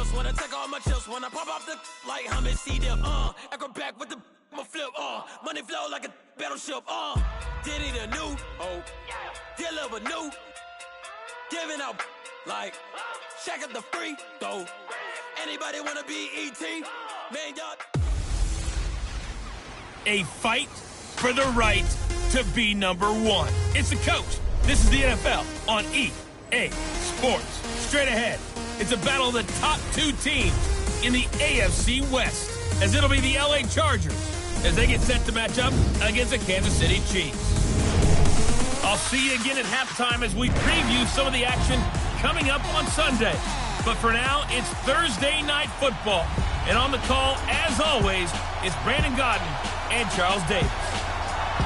chills, when I take all my chills, when I pop off the like hummus, see them, acrobat with the flip, money flow like a battleship, did it anew, deliver new, giving out like, check out the free, though, anybody wanna be E.T., man, y'all. A fight for the right to be number one. It's the coach. This is the NFL on EA Sports. Straight ahead, it's a battle of the top two teams in the AFC West, as it'll be the LA Chargers as they get set to match up against the Kansas City Chiefs. I'll see you again at halftime as we preview some of the action coming up on Sunday. But for now, it's Thursday Night Football. And on the call, as always, is Brandon Gaudin and Charles Davis.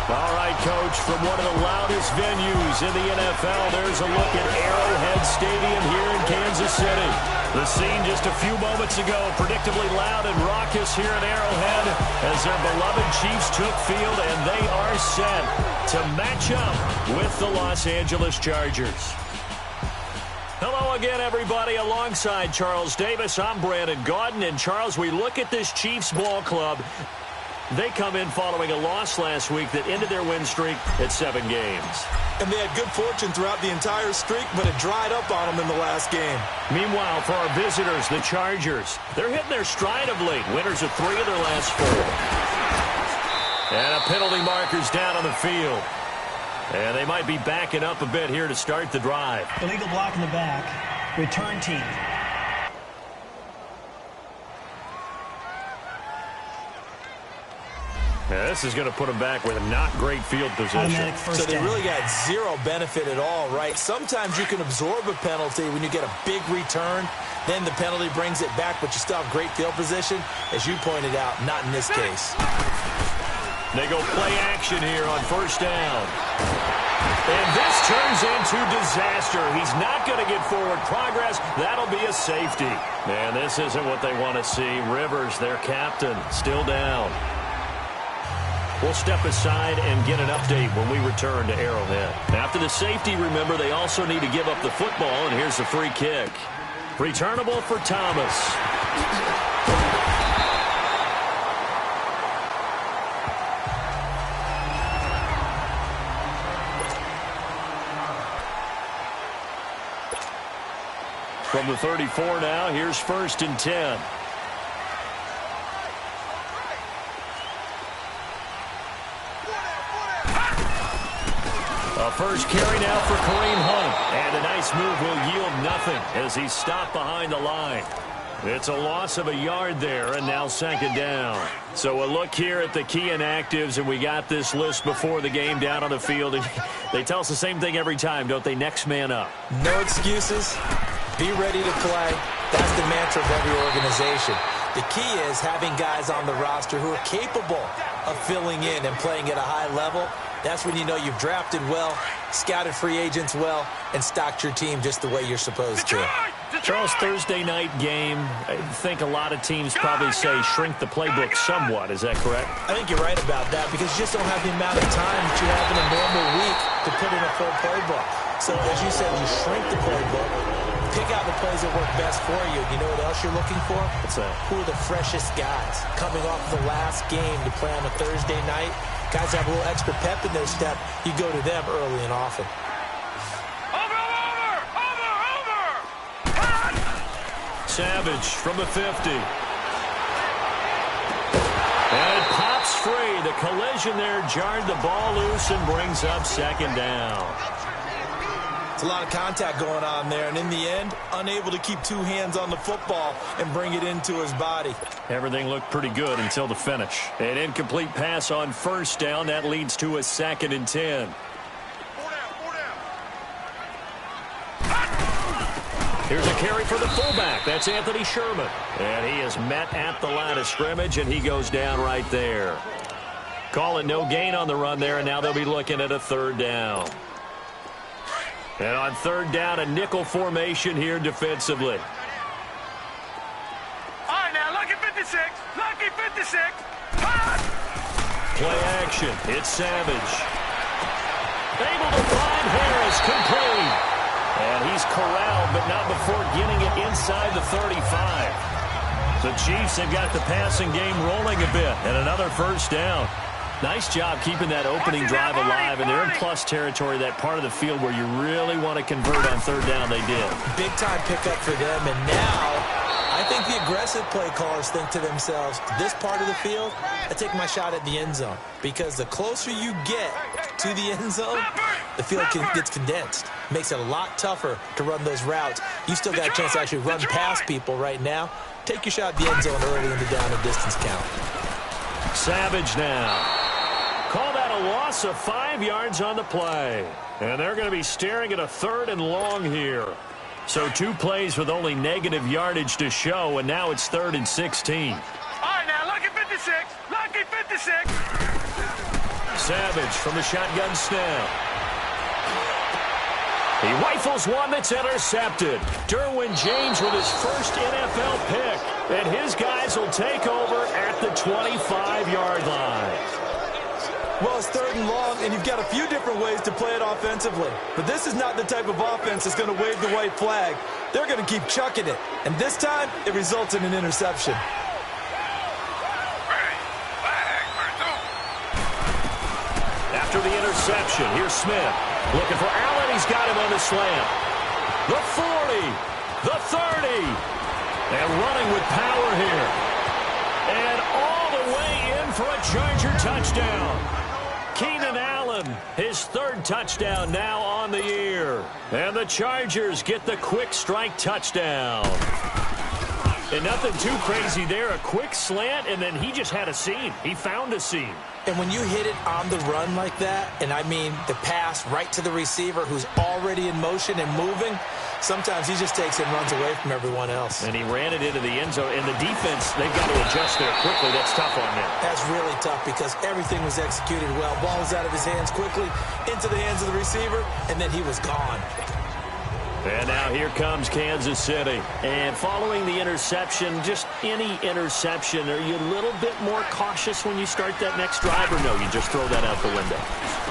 All right, Coach, from one of the loudest venues in the NFL, there's a look at Arrowhead Stadium here in Kansas City. The scene just a few moments ago, predictably loud and raucous here at Arrowhead as their beloved Chiefs took field, and they are set to match up with the Los Angeles Chargers. Hello again, everybody. Alongside Charles Davis, I'm Brandon Gaudin. And, Charles, we look at this Chiefs ball club. They come in following a loss last week that ended their win streak at 7 games. And they had good fortune throughout the entire streak, but it dried up on them in the last game. Meanwhile, for our visitors, the Chargers, they're hitting their stride of late. Winners of 3 of their last 4. And a penalty marker's down on the field. And they might be backing up a bit here to start the drive. Illegal block in the back. Return team. Yeah, this is going to put them back with a not great field position. So they really got zero benefit at all, right? Sometimes you can absorb a penalty when you get a big return. Then the penalty brings it back, but you still have great field position. As you pointed out, not in this case. They go play action here on first down. And this turns into disaster. He's not going to get forward progress. That'll be a safety. Man, this isn't what they want to see. Rivers, their captain, still down. We'll step aside and get an update when we return to Arrowhead. After the safety, remember, they also need to give up the football, and here's the free kick. Returnable for Thomas. From the 34 now, here's 1st and 10. A first carry now for Kareem Hunt. And a nice move will yield nothing as he's stopped behind the line. It's a loss of a yard there, and now 2nd down. So a look here at the key inactives, and we got this list before the game down on the field. And they tell us the same thing every time, don't they? Next man up. No excuses. Be ready to play. That's the mantra of every organization. The key is having guys on the roster who are capable of filling in and playing at a high level. That's when you know you've drafted well, scouted free agents well, and stocked your team just the way you're supposed to. Charles, Thursday night game, I think a lot of teams probably say shrink the playbook somewhat. Is that correct? I think you're right about that because you just don't have the amount of time that you have in a normal week to put in a full playbook. So, as you said, you shrink the playbook, pick out the plays that work best for you. You know what else you're looking for? What's that? Who are the freshest guys coming off the last game to play on a Thursday night? Guys have a little extra pep in their step. You go to them early and often. Savage from the 50. And it pops free. The collision there jarred the ball loose and brings up 2nd down. It's a lot of contact going on there, and in the end, unable to keep 2 hands on the football and bring it into his body. Everything looked pretty good until the finish. An incomplete pass on 1st down. That leads to a 2nd and 10. Here's a carry for the fullback. That's Anthony Sherman. And he is met at the line of scrimmage, and he goes down right there. Call it no gain on the run there, and now they'll be looking at a 3rd down. And on 3rd down, a nickel formation here defensively. All right, now, lucky 56. Lucky 56. Play action. It's Savage. Able to find Harris. Complete. And he's corralled, but not before getting it inside the 35. The Chiefs have got the passing game rolling a bit, and another first down. Nice job keeping that opening drive alive, and they're in plus territory, that part of the field where you really want to convert on third down. They did. Big-time pickup for them, and now I think the aggressive play callers think to themselves, this part of the field, I take my shot at the end zone, because the closer you get to the end zone, the field gets condensed. Makes it a lot tougher to run those routes. You still got a chance to actually run past people right now. Take your shot at the end zone early in the down and distance count. Savage now. Call that a loss of 5 yards on the play. And they're going to be staring at a 3rd and long here. So 2 plays with only negative yardage to show, and now it's 3rd and 16. All right, now, lucky 56. Lucky 56. Savage from the shotgun snap. He rifles one that's intercepted. Derwin James with his first NFL pick. And his guys will take over at the 25-yard line. Well, it's 3rd and long, and you've got a few different ways to play it offensively. But this is not the type of offense that's going to wave the white flag. They're going to keep chucking it. And this time, it results in an interception. After the interception, here's Smith. Looking for Allen. He's got him on the slant. The 40. The 30. And running with power here. And all the way in for a Charger touchdown. Keenan Allen, his 3rd touchdown now on the year. And the Chargers get the quick strike touchdown. And nothing too crazy there. A quick slant, and then he just had a seam. He found a seam. And when you hit it on the run like that, and I mean the pass right to the receiver who's already in motion and moving, sometimes he just takes it and runs away from everyone else. And he ran it into the end zone. And the defense, they've got to adjust there quickly. That's tough on them. That's really tough because everything was executed well. Ball was out of his hands quickly, into the hands of the receiver, and then he was gone. And now here comes Kansas City. And following the interception, just any interception, are you a little bit more cautious when you start that next drive, or no, you just throw that out the window?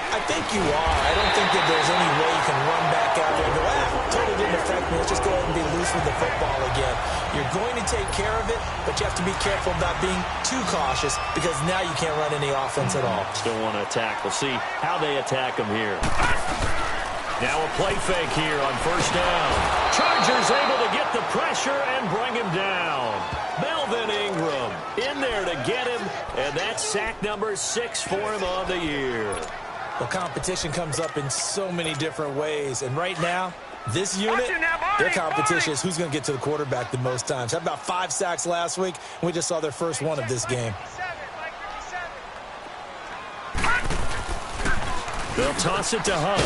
I think you are. I don't think that there's any way you can run back out there and go, totally didn't affect me. Let's just go ahead and be loose with the football again. You're going to take care of it, but you have to be careful about being too cautious because now you can't run any offense at all. Still want to attack. We'll see how they attack them here. Now a play fake here on first down. Chargers able to get the pressure and bring him down. Melvin Ingram in there to get him, and that's sack number 6 for him on the year. Well, competition comes up in so many different ways, and right now, this unit, their competition is who's going to get to the quarterback the most times. Had about 5 sacks last week, and we just saw their first one of this game. They'll toss it to Hunt.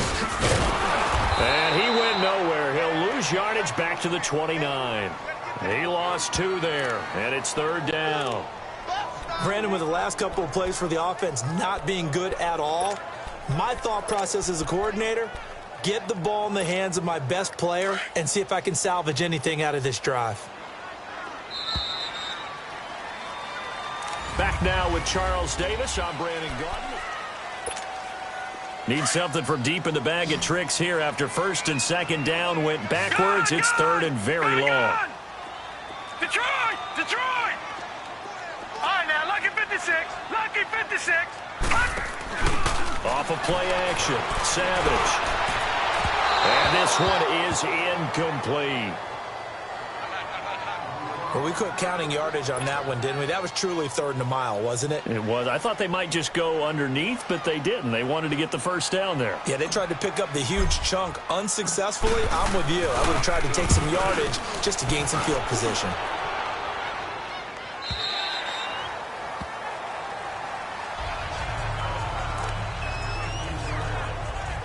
And he went nowhere. He'll lose yardage back to the 29. He lost 2 there, and it's 3rd down. Brandon, with the last couple of plays for the offense not being good at all, my thought process as a coordinator, get the ball in the hands of my best player and see if I can salvage anything out of this drive. Back now with Charles Davis. I'm Brandon Gordon. Need something from deep in the bag of tricks here after 1st and 2nd down went backwards. It's 3rd and very long. Detroit! Detroit! All right, now, lucky 56. Lucky 56. Off of play action. Savage. And this one is incomplete. Well, we quit counting yardage on that one, didn't we? That was truly 3rd and a mile, wasn't it? It was. I thought they might just go underneath, but they didn't. They wanted to get the first down there. Yeah, they tried to pick up the huge chunk unsuccessfully. I'm with you. I would have tried to take some yardage just to gain some field position.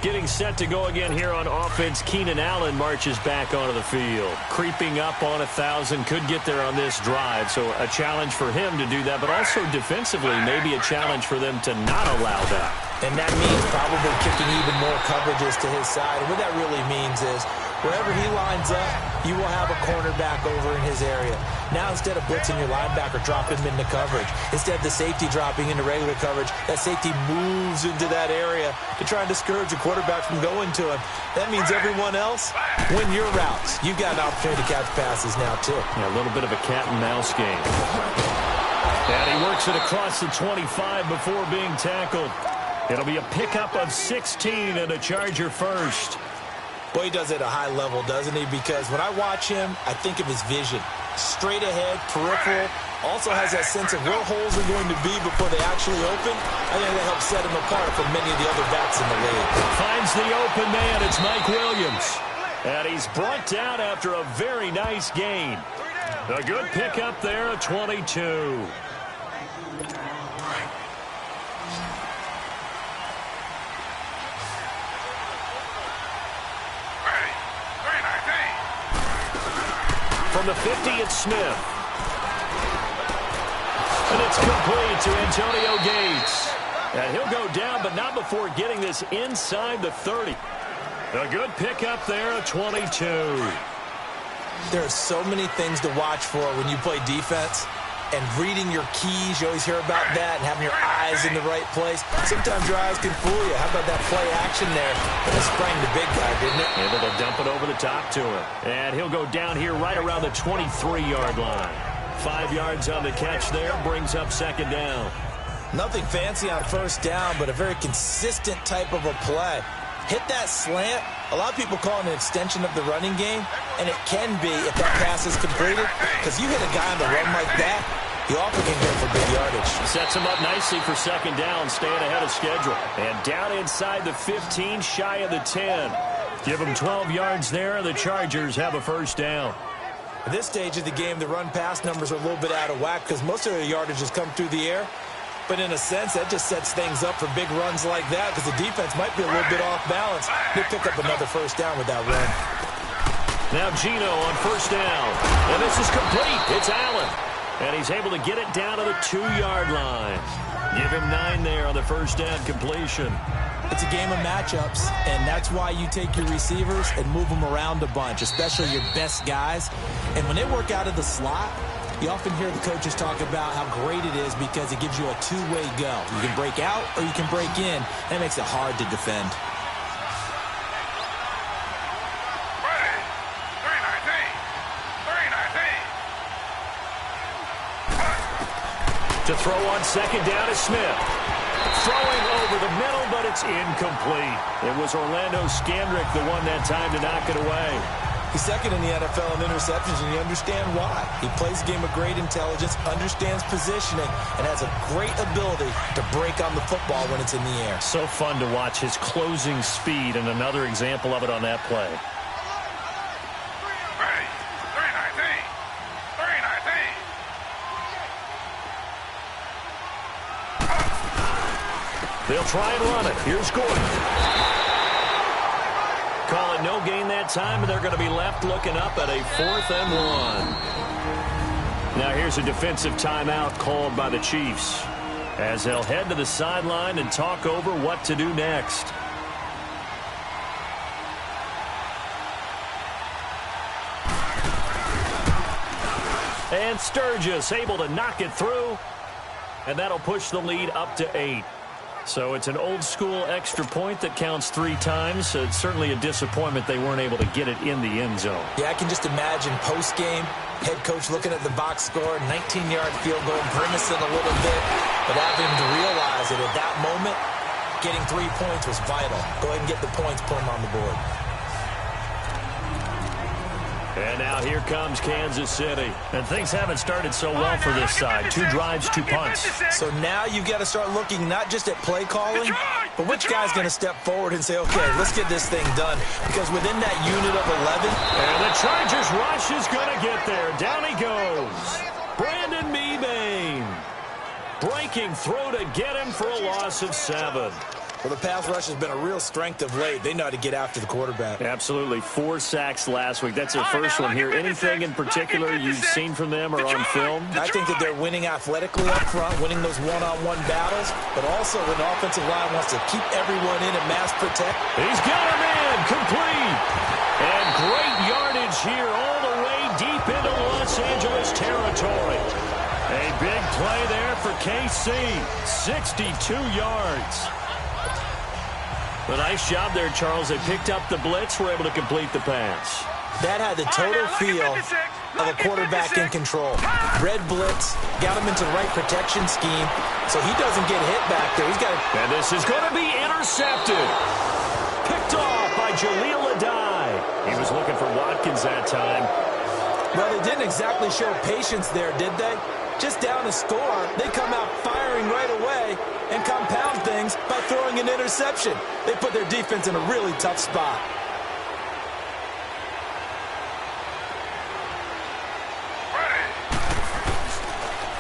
Getting set to go again here on offense, Keenan Allen marches back onto the field. Creeping up on 1,000, could get there on this drive. So a challenge for him to do that, but also defensively, maybe a challenge for them to not allow that. And that means probably kicking even more coverages to his side. And what that really means is wherever he lines up, you will have a cornerback over in his area. Now instead of blitzing your linebacker, dropping him into coverage. Instead of the safety dropping into regular coverage, that safety moves into that area to try and discourage the quarterback from going to him. That means everyone else, win your routes. You've got an opportunity to catch passes now, too. Yeah, a little bit of a cat and mouse game. And he works it across the 25 before being tackled. It'll be a pickup of 16 and a Charger first. Boy, he does it at a high level, doesn't he? Because when I watch him, I think of his vision. Straight ahead, peripheral. Also has that sense of where holes are going to be before they actually open. I think that helps set him apart from many of the other backs in the league. Finds the open man. It's Mike Williams. And he's brought down after a very nice gain. A good pickup there, a 22. From the 50, it's Smith. And it's complete to Antonio Gates. And he'll go down, but not before getting this inside the 30. A good pickup there, a 22. There are so many things to watch for when you play defense. And reading your keys, you always hear about that, and having your eyes in the right place. Sometimes your eyes can fool you. How about that play action there? And it sprang the big guy, didn't it? Able to dump it over the top to him. And he'll go down here right around the 23-yard line. 5 yards on the catch there, brings up second down. Nothing fancy on first down, but a very consistent type of a play. Hit that slant. A lot of people call it an extension of the running game, and it can be if that pass is completed, because you hit a guy on the run like that, you often can go for big yardage. Sets him up nicely for second down, staying ahead of schedule. And down inside the 15, shy of the 10. Give him 12 yards there, and the Chargers have a first down. At this stage of the game, the run-pass numbers are a little bit out of whack because most of their yardage has come through the air. But in a sense, that just sets things up for big runs like that because the defense might be a little bit off balance. They pick up another first down with that run. Now Gino on first down. And this is complete. It's Allen. And he's able to get it down to the 2-yard line. Give him 9 there on the first down completion. It's a game of matchups, and that's why you take your receivers and move them around a bunch, especially your best guys. And when they work out of the slot, you often hear the coaches talk about how great it is because it gives you a two-way go. You can break out or you can break in. That makes it hard to defend. To throw on second down is Smith. Throwing over the middle, but it's incomplete. It was Orlando Scandrick the one that time to knock it away. He's second in the NFL in interceptions, and you understand why. He plays a game of great intelligence, understands positioning, and has a great ability to break on the football when it's in the air. So fun to watch his closing speed, and another example of it on that play. They'll try and run it. Here's Gordon. Call it no gain that time, and they're going to be left looking up at a 4th and 1. Now here's a defensive timeout called by the Chiefs as they'll head to the sideline and talk over what to do next. And Sturgis able to knock it through, and that'll push the lead up to 8. So it's an old-school extra point that counts 3 times. So it's certainly a disappointment they weren't able to get it in the end zone. Yeah, I can just imagine post-game, head coach looking at the box score, 19-yard field goal, grimacing a little bit, but having to realize that at that moment, getting 3 points was vital. Go ahead and get the points, put them on the board. And now here comes Kansas City. And things haven't started so well for this side. 2 drives, 2 punts. So now you've got to start looking not just at play calling, but which guy's going to step forward and say, okay, let's get this thing done. Because within that unit of 11. And the Chargers rush is going to get there. Down he goes. Brandon Mebane. Breaking through to get him for a loss of 7. Well, the pass rush has been a real strength of late. They know how to get after the quarterback. Absolutely. 4 sacks last week. That's their first one here. Anything in particular you've seen from them or on film? I think that they're winning athletically up front, winning those one-on-one battles, but also when the offensive line wants to keep everyone in and mass protect. He's got him in. Complete. And great yardage here all the way deep into Los Angeles territory. territory. A big play there for KC. 62 yards. A nice job there, Charles. They picked up the blitz, were able to complete the pass. That had the total feel of a quarterback in control. Red blitz, got him into the right protection scheme, so he doesn't get hit back there. He's got to... And this is going to be intercepted. Picked off by Jaleel Adai. He was looking for Watkins that time. Well, they didn't exactly show patience there, did they? Just down a score, they come out firing right away and compound things by throwing an interception. They put their defense in a really tough spot.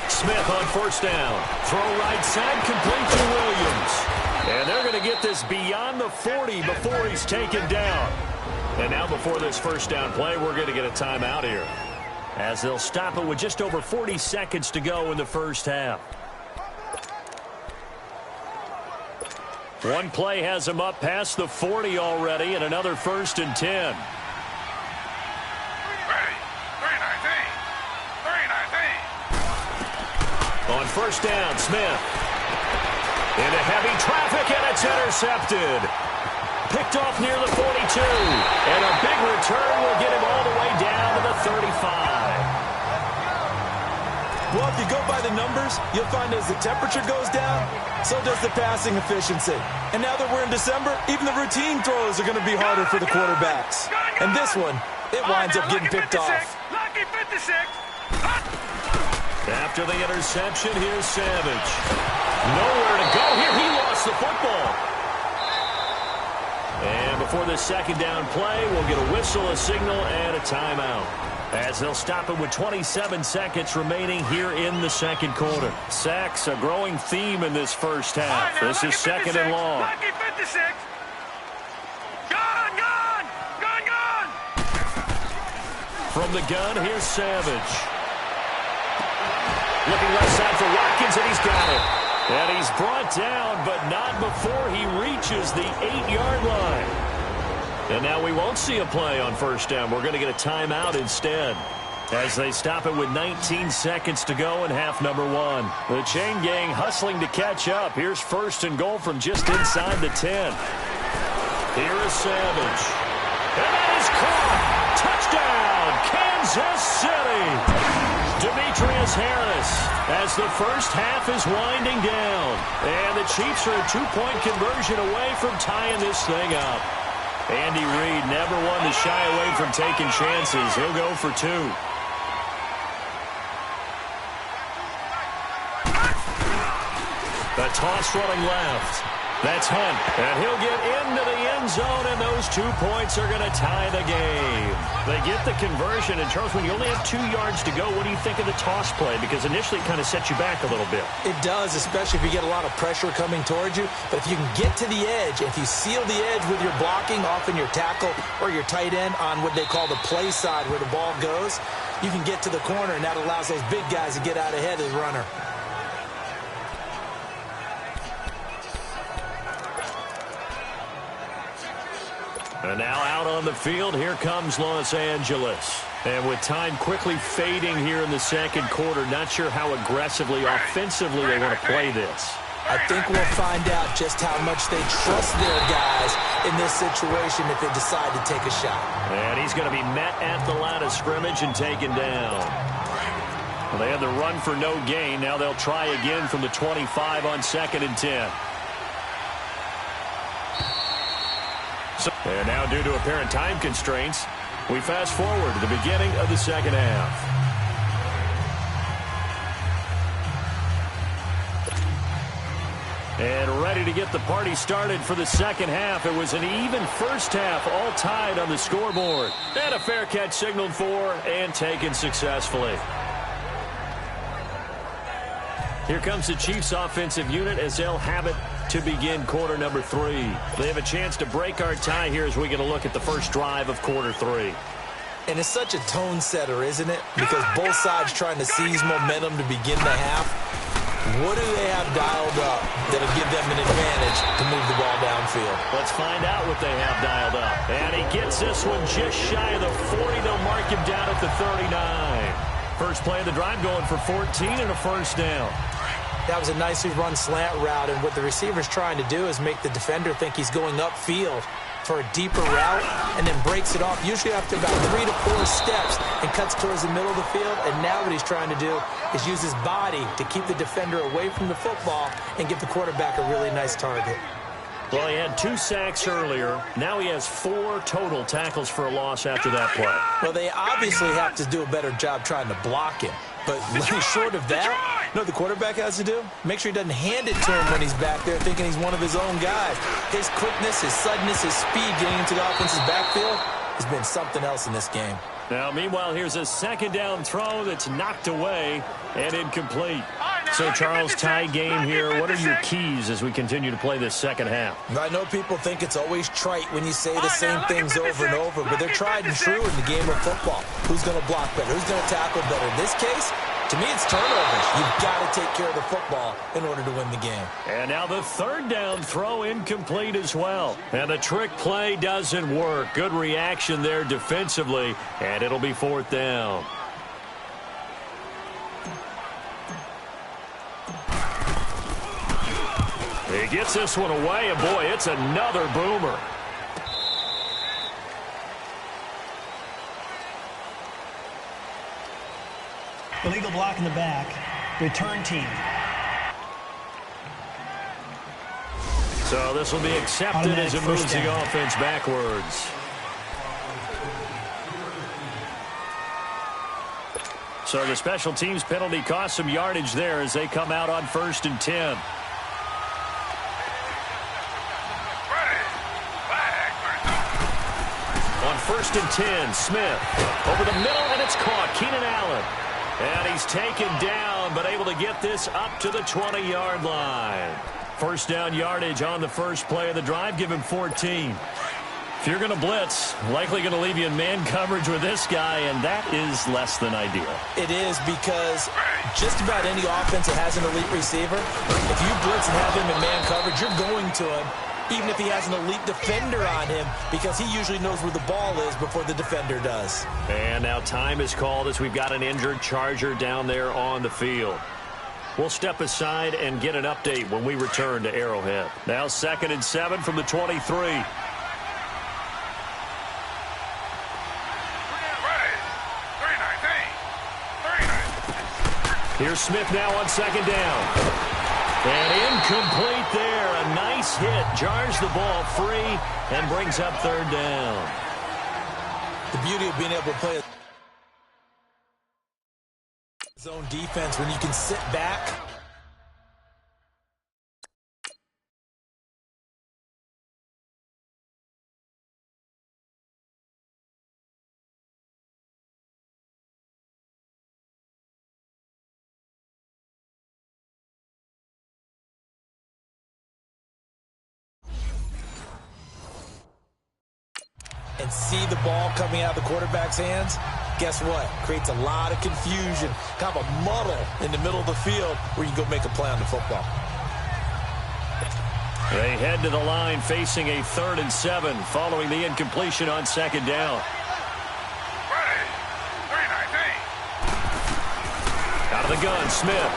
Smith on first down. Throw right side, complete to Williams. And they're going to get this beyond the 40 before he's taken down. And now before this first down play, we're going to get a timeout here, as they'll stop it with just over 40 seconds to go in the first half. One play has him up past the 40 already, and another 1st and 10. On first down, Smith. Into heavy traffic, and it's intercepted. Picked off near the 42. And a big return will get him all the way down to the 35. Well, if you go by the numbers, you'll find as the temperature goes down, so does the passing efficiency. And now that we're in December, even the routine throws are going to be harder for the quarterbacks. And this one, it winds up getting picked off. Lucky 56. After the interception, here's Savage. Nowhere to go here. He lost the football. And before this second down play, we'll get a whistle, a signal, and a timeout, as they'll stop it with 27 seconds remaining here in the second quarter. Sacks, a growing theme in this first half. This is second and long. Lucky 56. Gone. From the gun, here's Savage. Looking left side for Watkins, and he's got it. And he's brought down, but not before he reaches the 8-yard line. And now we won't see a play on first down. We're going to get a timeout instead, as they stop it with 19 seconds to go in half number 1. The chain gang hustling to catch up. Here's 1st and goal from just inside the 10. Here is Savage. And that is caught. Touchdown, Kansas City. Demetrius Harris, as the first half is winding down. And the Chiefs are a 2-point conversion away from tying this thing up. Andy Reid never one to shy away from taking chances. He'll go for 2. The toss running left. That's Hunt. And he'll get into the end zone, and those 2 points are going to tie the game. They get the conversion. And, Charles, when you only have 2 yards to go, what do you think of the toss play? Because initially it kind of sets you back a little bit. It does, especially if you get a lot of pressure coming towards you. But if you can get to the edge, if you seal the edge with your blocking, often your tackle or your tight end on what they call the play side where the ball goes, you can get to the corner, and that allows those big guys to get out ahead of the runner. And now out on the field, here comes Los Angeles. And with time quickly fading here in the second quarter, not sure how aggressively, offensively they want to play this. I think we'll find out just how much they trust their guys in this situation if they decide to take a shot. And he's going to be met at the line of scrimmage and taken down. Well, they had the run for no gain. Now they'll try again from the 25 on 2nd and 10. And now, due to apparent time constraints, we fast forward to the beginning of the second half. And ready to get the party started for the second half. It was an even first half, all tied on the scoreboard. And a fair catch signaled for and taken successfully. Here comes the Chiefs offensive unit as they'll have it to begin quarter number 3. They have a chance to break our tie here as we get a look at the first drive of quarter 3. And it's such a tone setter, isn't it? Because both sides trying to seize momentum to begin the half. What do they have dialed up that'll give them an advantage to move the ball downfield? Let's find out what they have dialed up. And he gets this one just shy of the 40. They'll mark him down at the 39. First play of the drive going for 14 and a first down. That was a nicely run slant route, and what the receiver's trying to do is make the defender think he's going upfield for a deeper route and then breaks it off, usually after about 3 to 4 steps, and cuts towards the middle of the field. And now what he's trying to do is use his body to keep the defender away from the football and give the quarterback a really nice target. Well, he had 2 sacks earlier. Now he has 4 total tackles for a loss after that play. Well, they obviously have to do a better job trying to block him. But short of that, you know what the quarterback has to do? Make sure he doesn't hand it to him when he's back there thinking he's one of his own guys. His quickness, his suddenness, his speed getting into the offense's backfield has been something else in this game. Now, meanwhile, here's a second down throw that's knocked away and incomplete. So, Charles, tie game here. What are your keys as we continue to play this second half? I know people think it's always trite when you say the same things over and over, but they're tried and true in the game of football. Who's going to block better? Who's going to tackle better? In this case, to me, it's turnovers. You've got to take care of the football in order to win the game. And now the third down throw incomplete as well. And the trick play doesn't work. Good reaction there defensively, and it'll be fourth down. He gets this one away, and boy, it's another boomer. Illegal block in the back. Return team. So this will be accepted as it moves the offense backwards. So the special teams penalty cost some yardage there as they come out on 1st and 10. On 1st and 10, Smith over the middle, and it's caught. Keenan Allen. And he's taken down, but able to get this up to the 20-yard line. First down yardage on the first play of the drive. Give him 14. If you're going to blitz, likely going to leave you in man coverage with this guy, and that is less than ideal. It is, because just about any offense that has an elite receiver, if you blitz and have him in man coverage, you're going to him, even if he has an elite defender on him, because he usually knows where the ball is before the defender does. And now time is called as we've got an injured Charger down there on the field. We'll step aside and get an update when we return to Arrowhead. Now 2nd and 7 from the 23. Here's Smith now on 2nd down. And incomplete there. A nice hit. Jars the ball free and brings up 3rd down. The beauty of being able to play zone defense when you can sit back. And see the ball coming out of the quarterback's hands, guess what? Creates a lot of confusion, kind of a muddle in the middle of the field where you can go make a play on the football. They head to the line facing a 3rd and 7 following the incompletion on 2nd down. Out of the gun, Smith.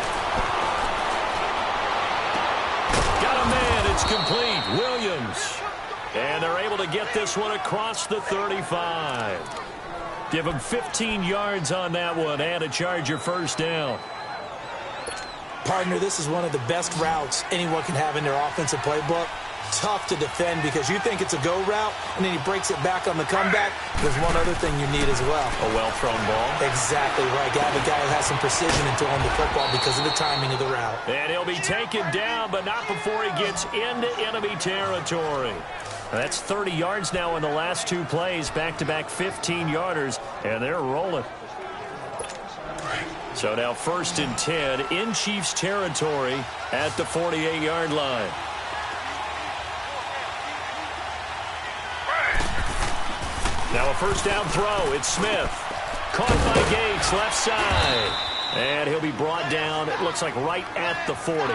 Got a man, it's complete. Williams. And they're able to get this one across the 35. Give them 15 yards on that one and a Charger first down. Partner, this is one of the best routes anyone can have in their offensive playbook. Tough to defend because you think it's a go route, and then he breaks it back on the comeback. There's one other thing you need as well. A well-thrown ball. Exactly right. Got a guy who has some precision in throwing the football because of the timing of the route. And he'll be taken down, but not before he gets into enemy territory. That's 30 yards now in the last 2 plays, back-to-back 15-yarders, and they're rolling. So now 1st and 10 in Chiefs territory at the 48-yard line. Now a first down throw. It's Smith. Caught by Gates, left side. And he'll be brought down, it looks like right at the 40.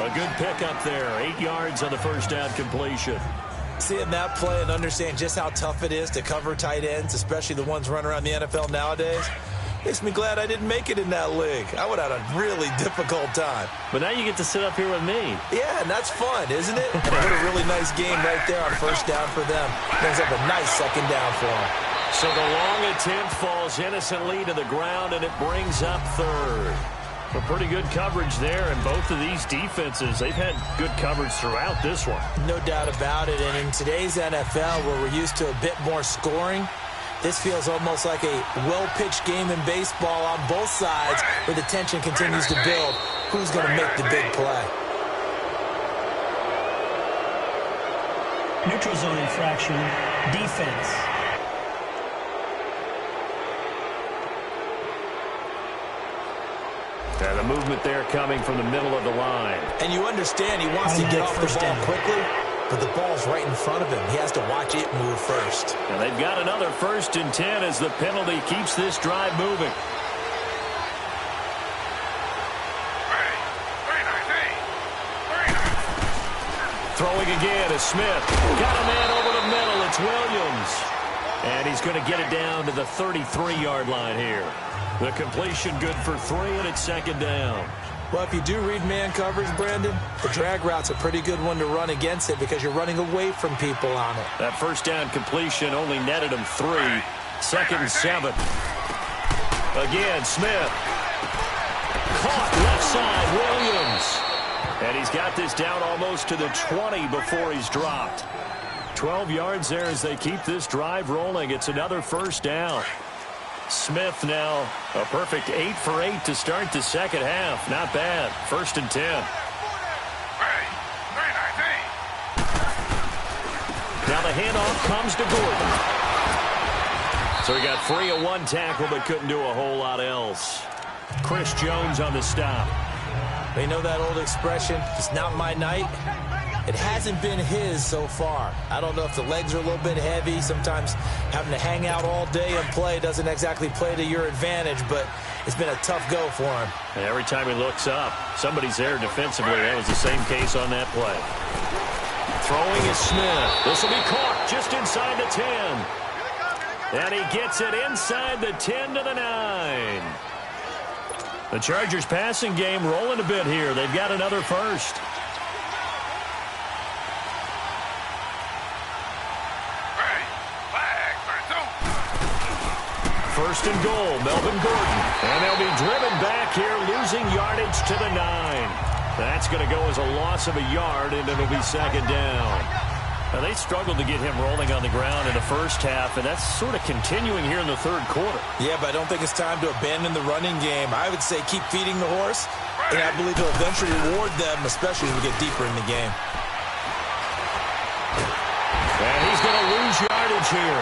A good pickup there. 8 yards on the first down completion. Seeing that play and understand just how tough it is to cover tight ends, especially the ones running around the NFL nowadays. Makes me glad I didn't make it in that league. I would have had a really difficult time. But now you get to sit up here with me. Yeah, and that's fun, isn't it? And what a really nice game right there on first down for them. Brings up a nice second down for them. So the long attempt falls innocently to the ground, and it brings up third. A pretty good coverage there, and both of these defenses, they've had good coverage throughout this one. No doubt about it, and in today's NFL, where we're used to a bit more scoring, this feels almost like a well-pitched game in baseball on both sides, where the tension continues to build. Who's going to make the big play? Neutral zone infraction, defense. And the movement there coming from the middle of the line. And you understand he wants to get off the ball quickly, but the ball's right in front of him. He has to watch it move first. And they've got another 1st and 10 as the penalty keeps this drive moving. Throwing again is Smith. Got a man over the middle. It's Williams. And he's going to get it down to the 33-yard line here. The completion good for 3, and it's 2nd down. Well, if you do read man coverage, Brandon, the drag route's a pretty good one to run against it because you're running away from people on it. That 1st down completion only netted him 3. 2nd and 7. Again, Smith. Caught left side, Williams. And he's got this down almost to the 20 before he's dropped. 12 yards there as they keep this drive rolling. It's another 1st down. Smith now a perfect 8 for 8 to start the second half. Not bad. 1st and 10. Now the handoff comes to Gordon. So he got free of 1 tackle but couldn't do a whole lot else. Chris Jones on the stop. They know that old expression, it's not my night. It hasn't been his so far. I don't know if the legs are a little bit heavy. Sometimes having to hang out all day and play doesn't exactly play to your advantage, but it's been a tough go for him. And every time he looks up, somebody's there defensively. That was the same case on that play. Throwing is Smith. This will be caught just inside the 10. And he gets it inside the 10 to the 9. The Chargers passing game rolling a bit here. They've got another 1st. First and goal, Melvin Gordon. And they'll be driven back here, losing yardage to the 9. That's going to go as a loss of a yard, and it'll be 2nd down. Now, they struggled to get him rolling on the ground in the first half, and that's sort of continuing here in the 3rd quarter. Yeah, but I don't think it's time to abandon the running game. I would say keep feeding the horse, and I believe it'll eventually reward them, especially as we get deeper in the game. And he's going to lose yardage here,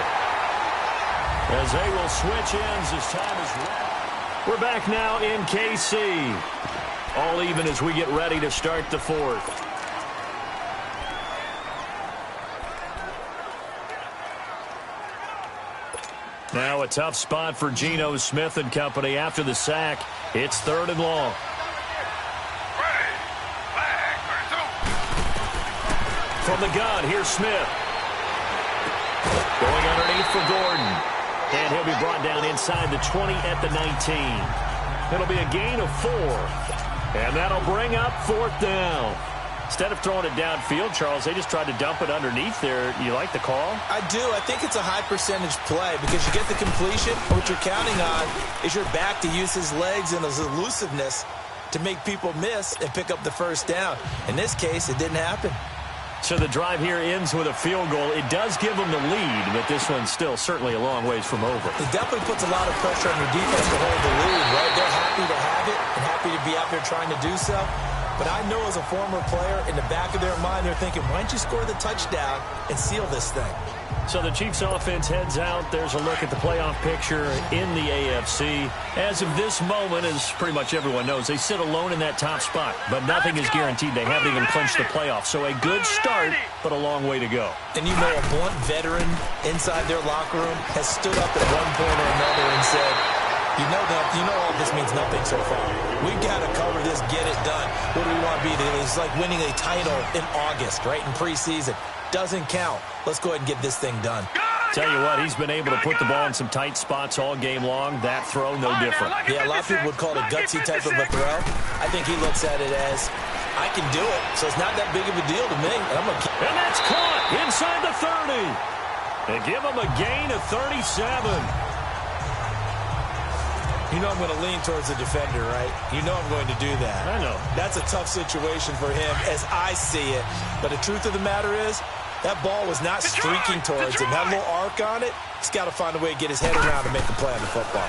as they will switch ends as time is running. We're back now in KC. All even as we get ready to start the 4th. Now a tough spot for Geno Smith and company after the sack. It's 3rd and long. From the gun, here's Smith. Going underneath for Gordon. And he'll be brought down inside the 20 at the 19. It'll be a gain of 4. And that'll bring up 4th down. Instead of throwing it downfield, Charles, they just tried to dump it underneath there. You like the call? I do. I think it's a high-percentage play because you get the completion. What you're counting on is your back to use his legs and his elusiveness to make people miss and pick up the 1st down. In this case, it didn't happen. So the drive here ends with a field goal. It does give them the lead, but this one's still certainly a long ways from over. It definitely puts a lot of pressure on your defense to hold the lead, right? They're happy to have it and happy to be out there trying to do so. But I know as a former player, in the back of their mind, they're thinking, why don't you score the touchdown and seal this thing? So the Chiefs offense heads out. There's a look at the playoff picture in the AFC. As of this moment, as pretty much everyone knows, they sit alone in that top spot. But nothing is guaranteed. They haven't even clinched the playoffs. So a good start, but a long way to go. And you know a blunt veteran inside their locker room has stood up at one point or another and said, you know all this means nothing so far. We've got to cover this, get it done. What do we want to be? It's like winning a title in August, right, in preseason. Doesn't count. Let's go ahead and get this thing done. Tell you what, he's been able to put the ball in some tight spots all game long. That throw, no different. Yeah, a lot of people would call it a gutsy type of a throw. I think he looks at it as, I can do it, so it's not that big of a deal to me. And that's caught inside the 30. And give him a gain of 37. You know I'm going to lean towards the defender, right? You know I'm going to do that. I know. That's a tough situation for him as I see it. But the truth of the matter is, that ball was not streaking towards him. That little arc on it, he's got to find a way to get his head around to make a play on the football.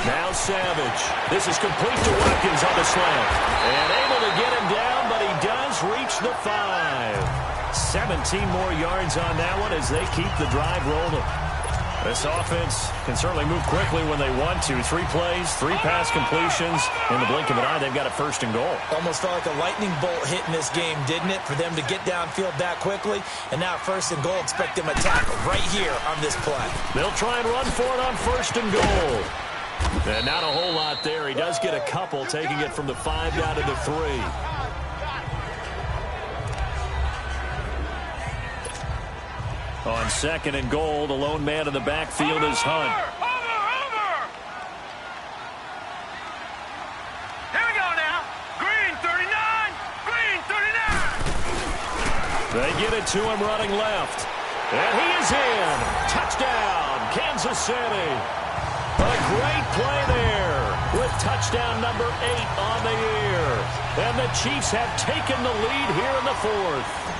Now Savage. This is complete to Watkins on the slant. And able to get him down, but he does reach the 5. 17 more yards on that one as they keep the drive rolling. This offense can certainly move quickly when they want to. 3 plays, 3 pass completions. In the blink of an eye, they've got a 1st and goal. Almost felt like a lightning bolt hit in this game, didn't it? For them to get downfield that quickly. And now 1st and goal, expect them to tackle right here on this play. They'll try and run for it on 1st and goal. And not a whole lot there. He does get a couple, taking it from the 5 down to the 3. On 2nd and goal, the lone man in the backfield is Hunt. Here we go now. Green 39. Green 39. They get it to him running left. And he is in. Touchdown, Kansas City. A great play there with touchdown number 8 on the year. And the Chiefs have taken the lead here in the 4th.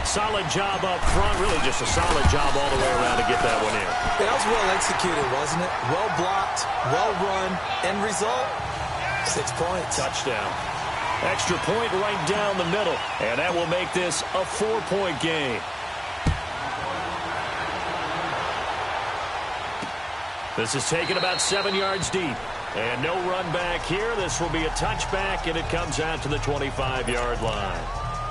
Solid job up front. Really just a solid job all the way around to get that one in. That was well executed, wasn't it? Well blocked, well run. End result, 6 points. Touchdown. Extra point right down the middle. And that will make this a 4-point game. This is taken about 7 yards deep. And no run back here. This will be a touchback, and it comes out to the 25-yard line.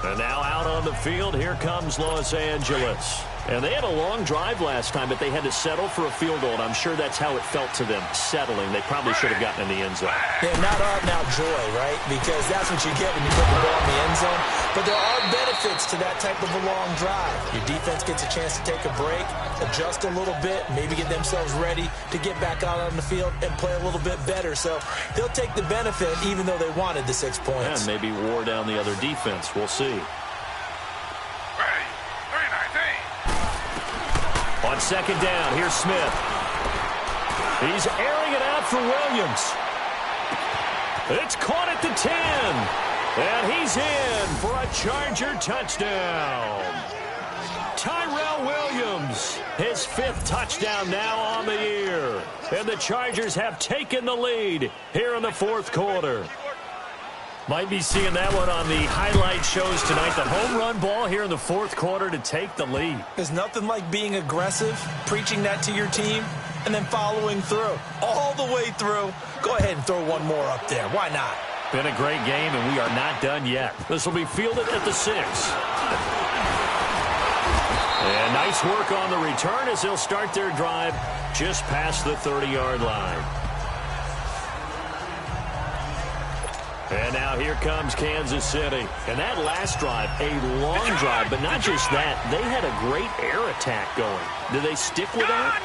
And now out on the field, here comes Los Angeles. And they had a long drive last time, but they had to settle for a field goal, and I'm sure that's how it felt to them, settling. They probably should have gotten in the end zone. Yeah, not out-and-out joy, right? Because that's what you get when you put the ball in the end zone. But there are benefits to that type of a long drive. Your defense gets a chance to take a break, adjust a little bit, maybe get themselves ready to get back out on the field and play a little bit better. So they'll take the benefit even though they wanted the 6 points. And maybe wore down the other defense. We'll see. On 2nd down, here's Smith. He's airing it out for Williams. It's caught at the 10. And he's in for a Charger touchdown. Tyrell Williams, his 5th touchdown now on the year. And the Chargers have taken the lead here in the 4th quarter. Might be seeing that one on the highlight shows tonight. The home run ball here in the 4th quarter to take the lead. There's nothing like being aggressive, preaching that to your team, and then following through. All the way through. Go ahead and throw one more up there. Why not? Been a great game, and we are not done yet. This will be fielded at the 6. And nice work on the return as they'll start their drive just past the 30-yard line. And now here comes Kansas City. And that last drive, a long drive, but not just that. They had a great air attack going. Did they stick with that?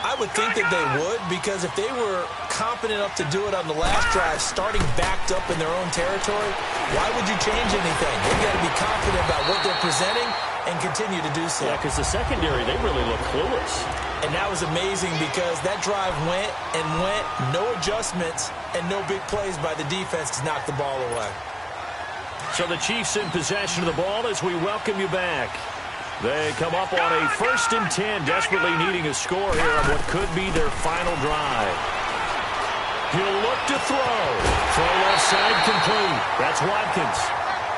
I would think that they would, because if they were confident enough to do it on the last drive, starting backed up in their own territory, why would you change anything? They've got to be confident about what they're presenting and continue to do so. Yeah, because the secondary, they really look clueless. And that was amazing because that drive went and went, no adjustments, and no big plays by the defense to knock the ball away. So the Chiefs in possession of the ball as we welcome you back. They come up on a 1st and 10, desperately needing a score here on what could be their final drive. He'll look to throw. Throw left side complete. That's Watkins.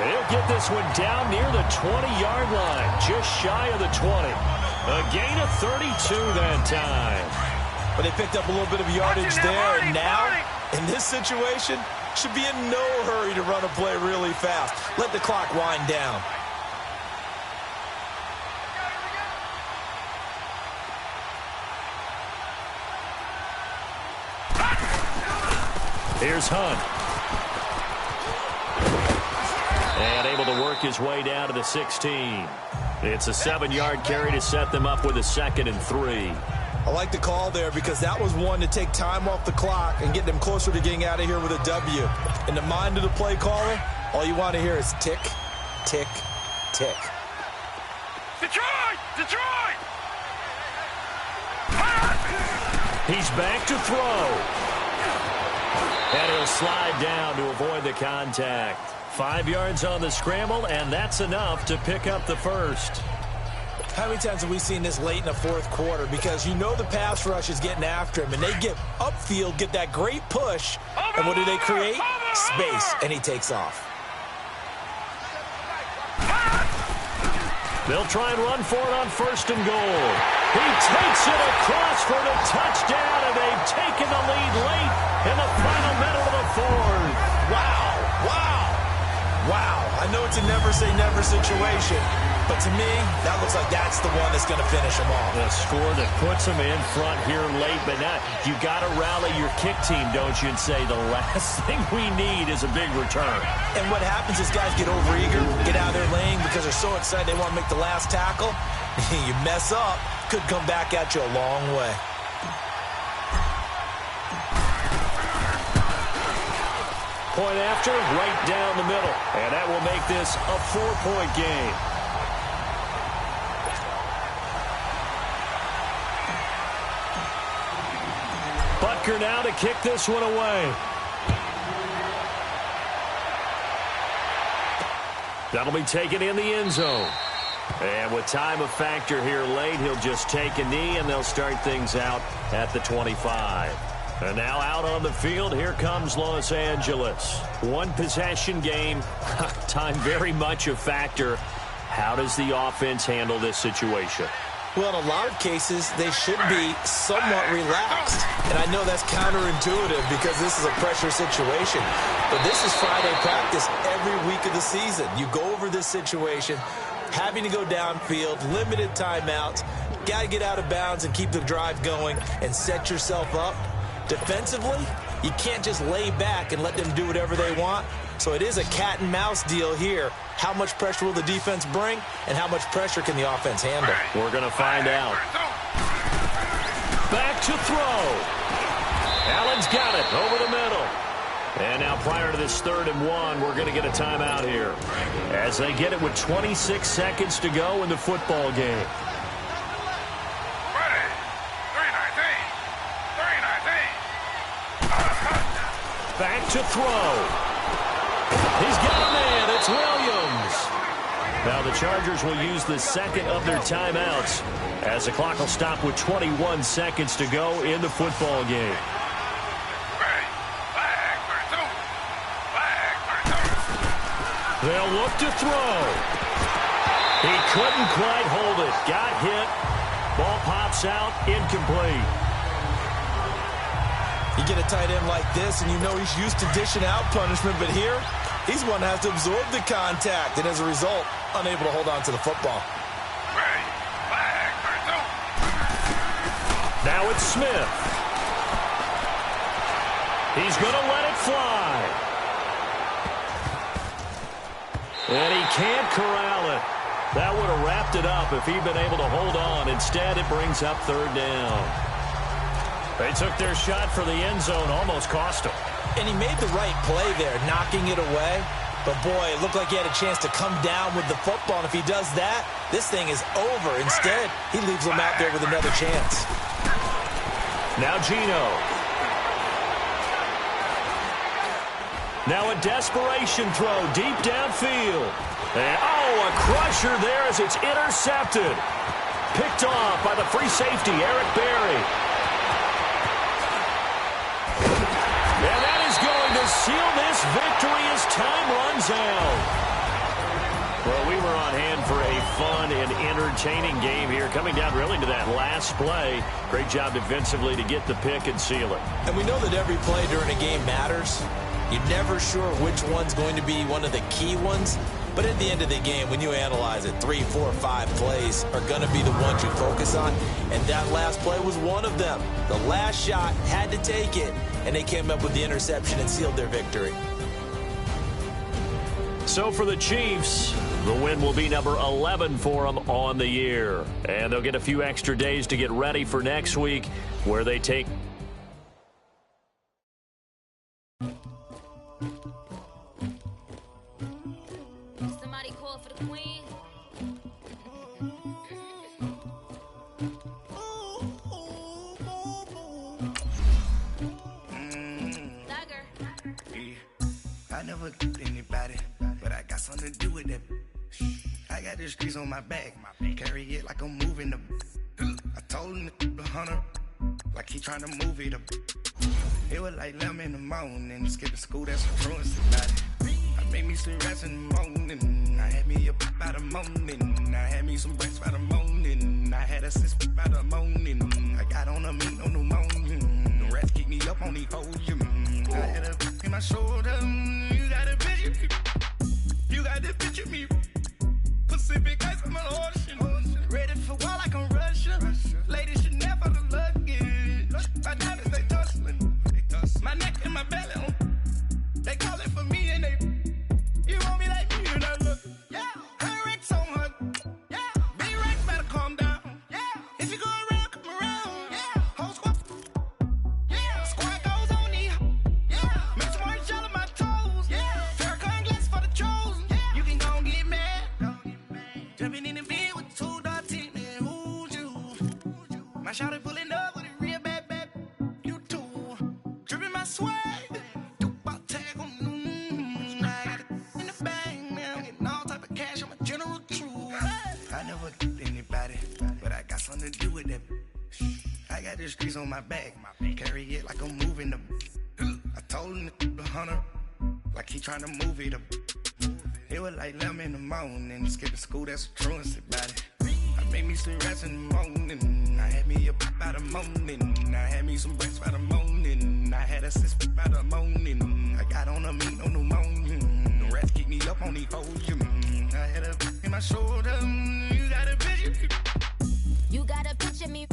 He'll get this one down near the 20-yard line, just shy of the 20. A gain of 32 that time. But they picked up a little bit of yardage there, and now, in this situation, should be in no hurry to run a play really fast. Let the clock wind down. Here's Hunt. And able to work his way down to the 16. It's a 7-yard carry to set them up with a 2nd and 3. I like the call there because that was one to take time off the clock and get them closer to getting out of here with a W. In the mind of the play caller, all you want to hear is tick, tick, tick. Detroit! Detroit! He's back to throw. And he'll slide down to avoid the contact. 5 yards on the scramble, and that's enough to pick up the first. How many times have we seen this late in the fourth quarter? Because you know the pass rush is getting after him, and they get upfield, get that great push, and what do they create? Space, and he takes off. They'll try and run for it on 1st and goal. He takes it across for the touchdown, and they've taken the lead late in the final minute of the fourth. Wow, wow, wow. I know it's a never-say-never situation, but to me, that looks like that's the one that's going to finish them off. The score that puts them in front here late, but now you got to rally your kick team, don't you, and say the last thing we need is a big return. And what happens is guys get overeager, get out of their lane because they're so excited they want to make the last tackle. You mess up, could come back at you a long way. Point after, right down the middle. And that will make this a 4-point game. Butker now to kick this one away. That'll be taken in the end zone. And with time a factor here late, he'll just take a knee, and they'll start things out at the 25. And now out on the field, here comes Los Angeles. One possession game, time very much a factor. How does the offense handle this situation? Well, in a lot of cases, they should be somewhat relaxed. And I know that's counterintuitive because this is a pressure situation. But this is Friday practice every week of the season. You go over this situation, having to go downfield, limited timeouts, got to get out of bounds and keep the drive going and set yourself up. Defensively, you can't just lay back and let them do whatever they want. So it is a cat and mouse deal here. How much pressure will the defense bring, and how much pressure can the offense handle? We're going to find out. Back to throw. Allen's got it over the middle. And now prior to this 3rd and 1, we're going to get a timeout here as they get it with 26 seconds to go in the football game. Back to throw. He's got a man. It's Williams. Now the Chargers will use the 2nd of their timeouts as the clock will stop with 21 seconds to go in the football game. They'll look to throw. He couldn't quite hold it. Got hit. Ball pops out. Incomplete. You get a tight end like this, and you know he's used to dishing out punishment, but here, he's one that has to absorb the contact, and as a result, unable to hold on to the football. Now it's Smith. He's going to let it fly. And he can't corral it. That would have wrapped it up if he'd been able to hold on. Instead, it brings up 3rd down. They took their shot for the end zone, almost cost him. And he made the right play there, knocking it away. But, boy, it looked like he had a chance to come down with the football. And if he does that, this thing is over. Instead, he leaves him out there with another chance. Now Gino. Now a desperation throw deep downfield. And, a crusher there as it's intercepted. Picked off by the free safety, Eric Berry. And that is going to seal this victory as time runs out. Well, we were on hand for a fun and entertaining game here, coming down really to that last play. Great job defensively to get the pick and seal it. And we know that every play during a game matters. You're never sure which one's going to be one of the key ones. But at the end of the game, when you analyze it, 3, 4, 5 plays are going to be the ones you focus on. And that last play was one of them. The last shot had to take it, and they came up with the interception and sealed their victory. So for the Chiefs, The win will be number 11 for them on the year. And they'll get a few extra days to get ready for next week, where they take... Somebody call for the queen. I never did anybody, but I got something to do with that. I got the streets on my back, carry it like I'm moving the. I told him the hunter, like he trying to move it up. It was like 11 in the morning, skipping school, that's a truancy about it. I made me some rest in the morning, I had me a pop by the morning, I had me some breaks by the morning, I had a sis by the morning, I got on a meat on the morning, the rats keep me up on the ocean, I had a in my shoulder, you got a picture, you got the picture me, Pacific ice on my ocean, ready for war like I'm Russian, ladies should never the luggage, my diamonds they tussling, my neck and my belly on, they calling for me and they, you want me like me and I look, yeah, her Rex on her, yeah, big Rex better calm down, yeah, if you go around, come around, yeah, whole squad, yeah, squad goes on the, yeah, make some orange gel on my toes, yeah, Farrakhan glass for the chosen, yeah, you can go and get mad, jumping in the bed with 2 dirty men, who's you, my shawty pulling up with a real bad, you too, dripping my swag, I never did anybody, but I got something to do with that. I got the streets on my back, carry it like I'm moving the. I told him the hunter, like he trying to move it up. It was like 11 in the morning, skipping school, that's a truancy about it. I made me some rest in the morning, I had me a pop by the morning, I had me some breaks by the morning, I had a sis by the morning, I got on a meat on the morning, the rats keep me up on the ocean, I had a in my shoulder, you got a picture, You got a picture me.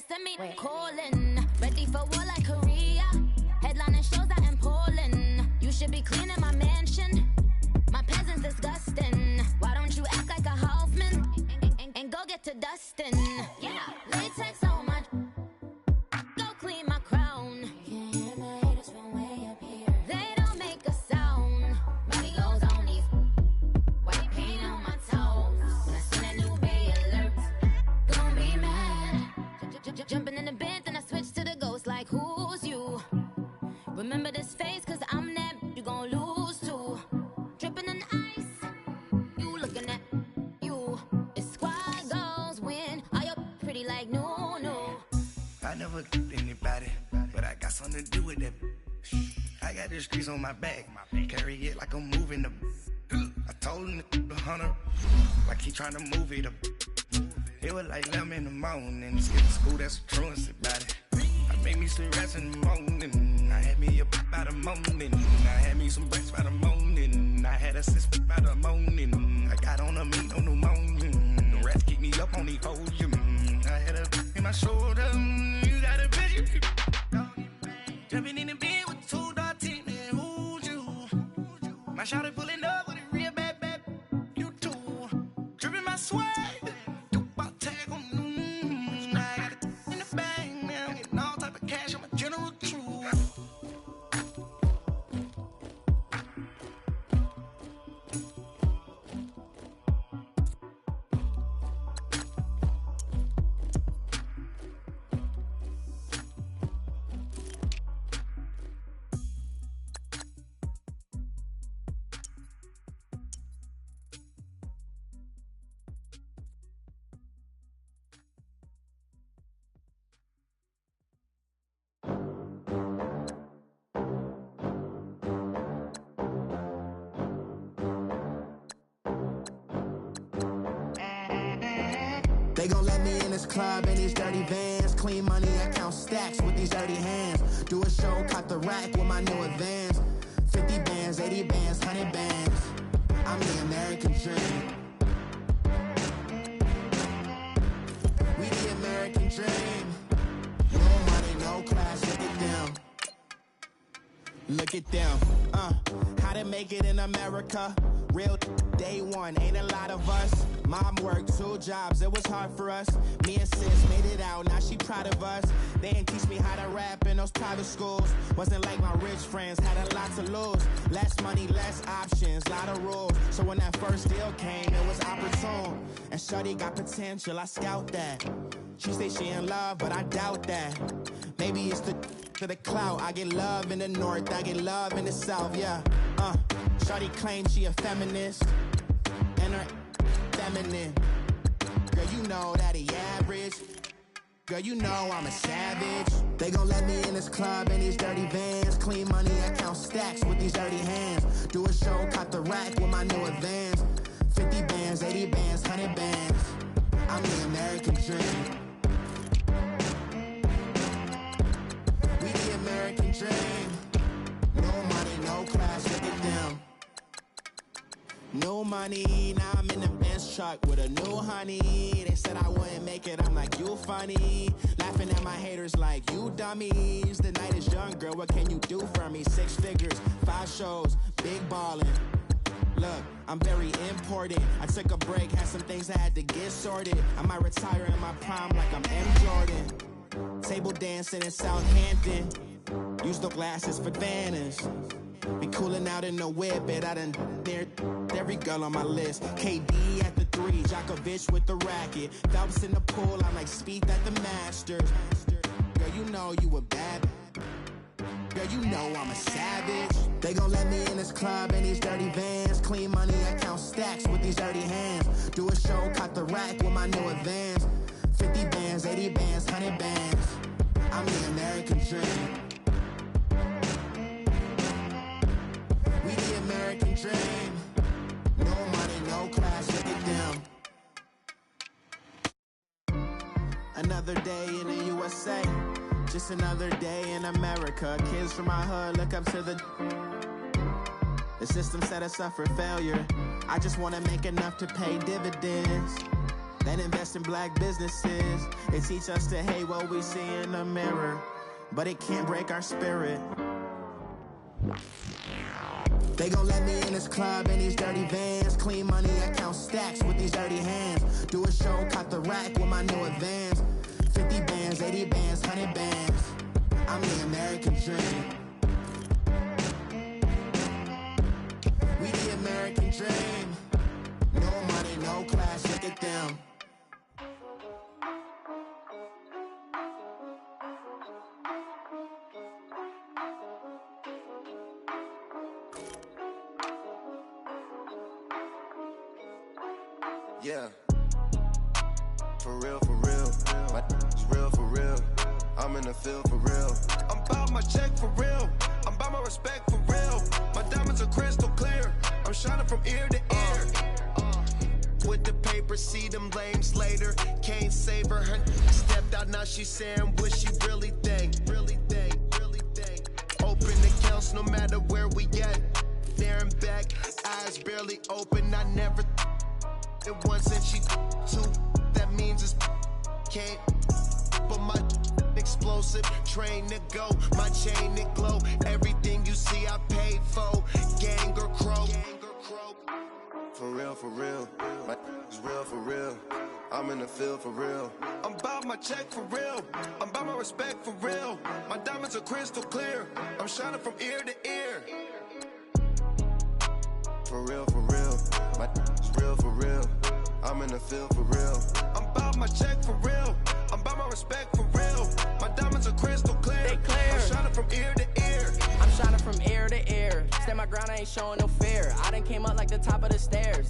Send me calling, ready for war like Korea. Headlining shows out in Poland. You should be cleaning my mansion. My peasants disgusting. Why don't you act like a Hoffman and go get to dustin'? Yeah, latex on my. Go clean my crown. You can hear my haters from way up here. They don't make a sound. Money goes on these. White paint on my toes. When I send a new bay alert, gon' be mad. Jumping in the bed, then I switch to the ghost like who's you? Remember this face, cause I'm that you gon' lose too. Dripping in ice, you looking at you. It's squad goals win. Are you pretty like no? I never did anybody, but I got something to do with that. I got the streets on my back, carry it like I'm moving the. I told him the hunter, like he trying to move it up. It was like 11 in the morning, skipping school, that's a truancy about it. I made me some rest in the morning, I had me a pop by the morning, I had me some breaks by the morning, I had a sis by the morning, I got on a meat on the morning, the rats keep me up on the ocean, I had a in my shoulder, you got a picture, jumping in the bed with 2 dirty men, who's you? My shawty pulling up with a real bad, you too, dripping my swag. They gon' let me in this club in these dirty vans. Clean money, I count stacks with these dirty hands. Do a show, cop the rack with my new advance. 50 bands, 80 bands, 100 bands. I'm the American dream. We the American dream. No money, no class, look at them. Look at them, how to make it in America. Real day one, ain't a lot of us. Mom worked 2 jobs, it was hard for us. Me and sis made it out, now she proud of us. They didn't teach me how to rap in those private schools. Wasn't like my rich friends, had a lot to lose. Less money, less options, lot of rules. So when that first deal came, it was opportune. And shorty got potential, I scout that. She say she in love, but I doubt that. Maybe it's to the clout. I get love in the north, I get love in the south, yeah. Shorty claims she a feminist, and her feminine. Girl, you know that he average. Girl, you know I'm a savage. They gon' let me in this club in these dirty vans. Clean money, I count stacks with these dirty hands. Do a show, cop the rack with my new advance. 50 bands, 80 bands, 100 bands. I'm the American dream. We the American dream. No money, no class, look at them. No money, now I'm in the Benz truck with a new honey. They said I wouldn't make it, I'm like, you funny. Laughing at my haters like, you dummies. The night is young, girl, what can you do for me? 6 figures, 5 shows, big ballin'. Look, I'm very important. I took a break, had some things I had to get sorted. I might retire in my prime like I'm M. Jordan. Table dancing in Southampton. Use the glasses for Vannas. Be cooling out in the whip, but I done dared every girl on my list. KD at the 3, Djokovic with the racket. Phelps in the pool, I'm like Speed at the Masters. Girl, you know you a bad. Girl, you know I'm a savage. They gon' let me in this club in these dirty vans. Clean money, I count stacks with these dirty hands. Do a show, cop the rack with my new advance. 50 bands, 80 bands, 100 bands. I'm the American dream. We the American dream. No money, no class, look at them. Another day in the USA. Just another day in America. Kids from my hood look up to the system set us up for failure. I just wanna make enough to pay dividends. Then invest in black businesses. They teach us to hate what we see in the mirror, but it can't break our spirit. They gon' let me in this club in these dirty vans. Clean money, I count stacks with these dirty hands. Do a show, cop the rack with my new advance. 50 bands, 80 bands, 100 bands. I'm the American dream. We the American dream. No money, no class, look at them. Yeah. For real, for real. My is real for real. I'm in the field for real. I'm about my check for real. I'm about my respect for real. My diamonds are crystal clear. I'm shining from ear to ear. With the paper, see them lames later. Can't save her. Her stepped out, now she's saying what she really think. Really think, really think. Open accounts no matter where we at. There and back, eyes barely open. I never it once and she two. That means it's can't. But my explosive train to go. My chain to glow. Everything you see I paid for. Gang or crow. For real, for real. My is real for real. I'm in the field for real. I'm about my check for real. I'm about my respect for real. My diamonds are crystal clear. I'm shining from ear to ear. For real, for real. My is real for real. I'm in the field for real. I'm about my check for real. I'm about my respect for real. My diamonds are crystal clear. They clear. I'm shining from ear to ear. I'm shining from ear to ear. Stand my ground, I ain't showing no fear. I done came up like the top of the stairs.